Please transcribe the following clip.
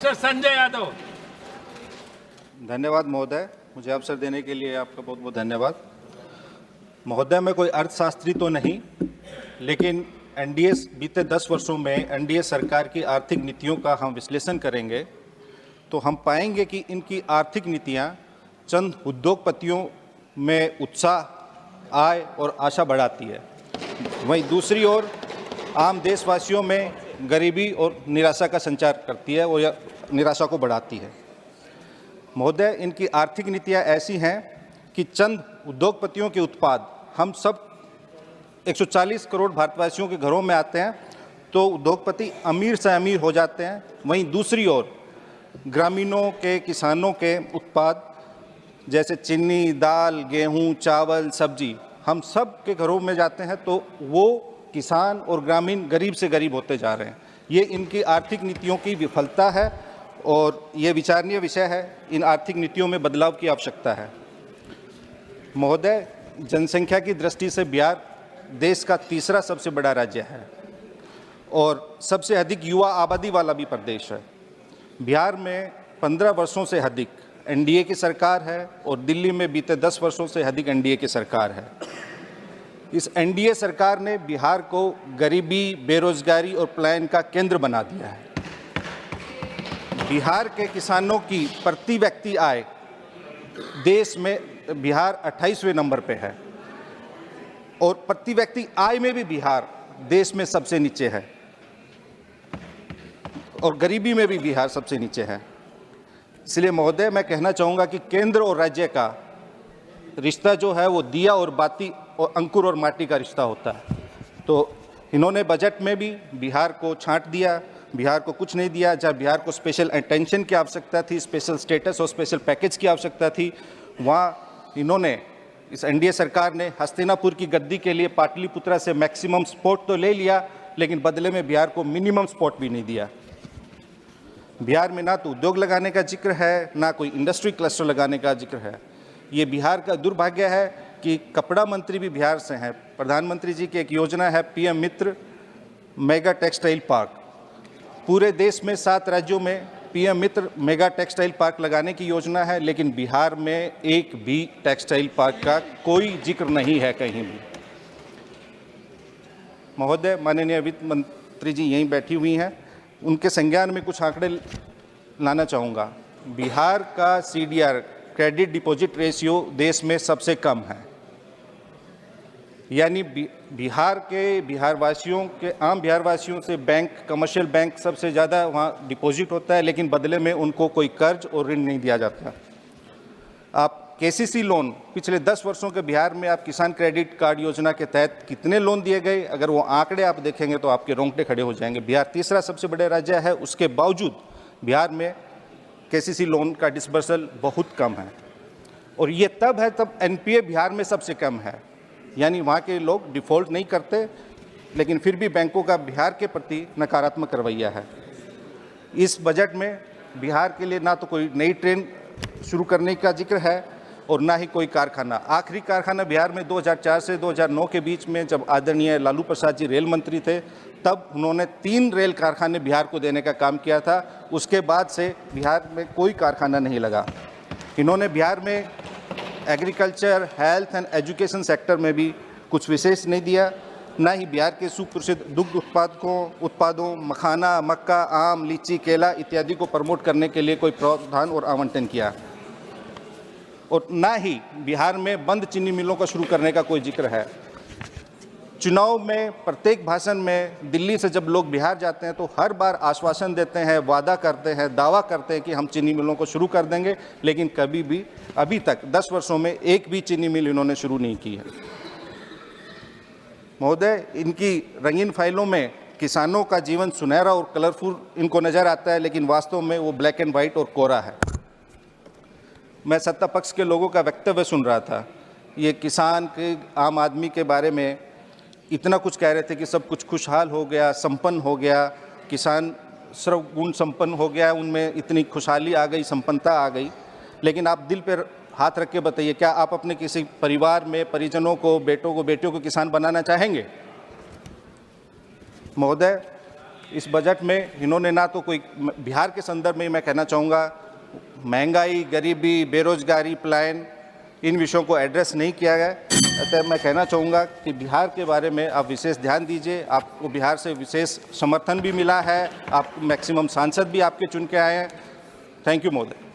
Mister Sanjay Yadav. धन्यवाद महोदय, मुझे अवसर देने के लिए आपका बहुत बहुत धन्यवाद। महोदय, मैं कोई अर्थशास्त्री तो नहीं, लेकिन एनडीए बीते 10 वर्षों में एनडीए सरकार की आर्थिक नीतियों का हम विश्लेषण करेंगे तो हम पाएंगे कि इनकी आर्थिक नीतियां चंद उद्योगपतियों में उत्साह, आय और आशा बढ़ाती है, वहीं दूसरी ओर आम देशवासियों में गरीबी और निराशा का संचार करती है और यह निराशा को बढ़ाती है। महोदय, इनकी आर्थिक नीतियां ऐसी हैं कि चंद उद्योगपतियों के उत्पाद हम सब 140 करोड़ भारतवासियों के घरों में आते हैं तो उद्योगपति अमीर से अमीर हो जाते हैं, वहीं दूसरी ओर ग्रामीणों के, किसानों के उत्पाद जैसे चीनी, दाल, गेहूं, चावल, सब्जी हम सब के घरों में जाते हैं तो वो किसान और ग्रामीण गरीब से गरीब होते जा रहे हैं। ये इनकी आर्थिक नीतियों की विफलता है और ये विचारणीय विषय है। इन आर्थिक नीतियों में बदलाव की आवश्यकता है। महोदय, जनसंख्या की दृष्टि से बिहार देश का तीसरा सबसे बड़ा राज्य है और सबसे अधिक युवा आबादी वाला भी प्रदेश है। बिहार में 15 वर्षों से अधिक एनडीए की सरकार है और दिल्ली में बीते 10 वर्षों से अधिक एनडीए की सरकार है। इस एनडीए सरकार ने बिहार को गरीबी, बेरोजगारी और पलायन का केंद्र बना दिया है। बिहार के किसानों की प्रति व्यक्ति आय देश में बिहार 28वें नंबर पे है और प्रति व्यक्ति आय में भी बिहार देश में सबसे नीचे है और गरीबी में भी बिहार सबसे नीचे है। इसलिए महोदय, मैं कहना चाहूँगा कि केंद्र और राज्य का रिश्ता जो है वो दिया और बाती और अंकुर और माटी का रिश्ता होता है। तो इन्होंने बजट में भी बिहार को छांट दिया, बिहार को कुछ नहीं दिया। जहाँ बिहार को स्पेशल अटेंशन की आवश्यकता थी, स्पेशल स्टेटस और स्पेशल पैकेज की आवश्यकता थी, वहाँ इन्होंने, इस एनडीए सरकार ने हस्तिनापुर की गद्दी के लिए पाटलिपुत्रा से मैक्सिमम सपोर्ट तो ले लिया, लेकिन बदले में बिहार को मिनिमम सपोर्ट भी नहीं दिया। बिहार में ना तो उद्योग लगाने का जिक्र है, ना कोई इंडस्ट्री क्लस्टर लगाने का जिक्र है। ये बिहार का दुर्भाग्य है कि कपड़ा मंत्री भी बिहार से हैं। प्रधानमंत्री जी की एक योजना है पीएम मित्र मेगा टेक्सटाइल पार्क। पूरे देश में 7 राज्यों में पीएम मित्र मेगा टेक्सटाइल पार्क लगाने की योजना है, लेकिन बिहार में एक भी टेक्सटाइल पार्क का कोई जिक्र नहीं है कहीं भी। महोदय, माननीय वित्त मंत्री जी यहीं बैठी हुई हैं, उनके संज्ञान में कुछ आंकड़े लाना चाहूँगा। बिहार का सीडीआर, क्रेडिट डिपॉजिट रेशियो, देश में सबसे कम है। यानी बिहार के बिहारवासियों के, आम बिहारवासियों से बैंक, कमर्शियल बैंक सबसे ज़्यादा वहाँ डिपॉजिट होता है, लेकिन बदले में उनको कोई कर्ज और ऋण नहीं दिया जाता। आप केसीसी लोन पिछले 10 वर्षों के बिहार में आप किसान क्रेडिट कार्ड योजना के तहत कितने लोन दिए गए, अगर वो आंकड़े आप देखेंगे तो आपके रोंगटे खड़े हो जाएंगे। बिहार तीसरा सबसे बड़ा राज्य है, उसके बावजूद बिहार में केसीसी लोन का डिसबर्सल बहुत कम है और ये तब है तब एनपीए बिहार में सबसे कम है। यानी वहाँ के लोग डिफ़ॉल्ट नहीं करते, लेकिन फिर भी बैंकों का बिहार के प्रति नकारात्मक रवैया है। इस बजट में बिहार के लिए ना तो कोई नई ट्रेन शुरू करने का जिक्र है और ना ही कोई कारखाना। आखिरी कारखाना बिहार में 2004 से 2009 के बीच में जब आदरणीय लालू प्रसाद जी रेल मंत्री थे, तब उन्होंने 3 रेल कारखाने बिहार को देने का काम किया था। उसके बाद से बिहार में कोई कारखाना नहीं लगा। इन्होंने बिहार में agriculture, health and education sector में भी कुछ विशेष नहीं दिया, ना ही बिहार के सुप्रसिद्ध दुग्ध उत्पादों मखाना, मक्का, आम, लीची, केला इत्यादि को प्रमोट करने के लिए कोई प्रावधान और आवंटन किया, और ना ही बिहार में बंद चीनी मिलों का शुरू करने का कोई जिक्र है। चुनाव में प्रत्येक भाषण में दिल्ली से जब लोग बिहार जाते हैं तो हर बार आश्वासन देते हैं, वादा करते हैं, दावा करते हैं कि हम चीनी मिलों को शुरू कर देंगे, लेकिन कभी भी अभी तक 10 वर्षों में एक भी चीनी मिल इन्होंने शुरू नहीं की है। महोदय, इनकी रंगीन फाइलों में किसानों का जीवन सुनहरा और कलरफुल इनको नज़र आता है, लेकिन वास्तव में वो ब्लैक एंड वाइट और कोरा है। मैं सत्ता पक्ष के लोगों का वक्तव्य सुन रहा था, ये किसान के, आम आदमी के बारे में इतना कुछ कह रहे थे कि सब कुछ खुशहाल हो गया, संपन्न हो गया, किसान सर्वगुण संपन्न हो गया, उनमें इतनी खुशहाली आ गई, संपन्नता आ गई। लेकिन आप दिल पर हाथ रख के बताइए, क्या आप अपने किसी परिवार में परिजनों को, बेटों को, बेटियों को किसान बनाना चाहेंगे? महोदय, इस बजट में इन्होंने ना तो कोई, बिहार के संदर्भ में मैं कहना चाहूँगा, महंगाई, गरीबी, बेरोजगारी, पलायन, इन विषयों को एड्रेस नहीं किया गया। अतः मैं कहना चाहूँगा कि बिहार के बारे में आप विशेष ध्यान दीजिए। आपको बिहार से विशेष समर्थन भी मिला है, आप मैक्सिमम सांसद भी आपके चुन के आए हैं। थैंक यू महोदय।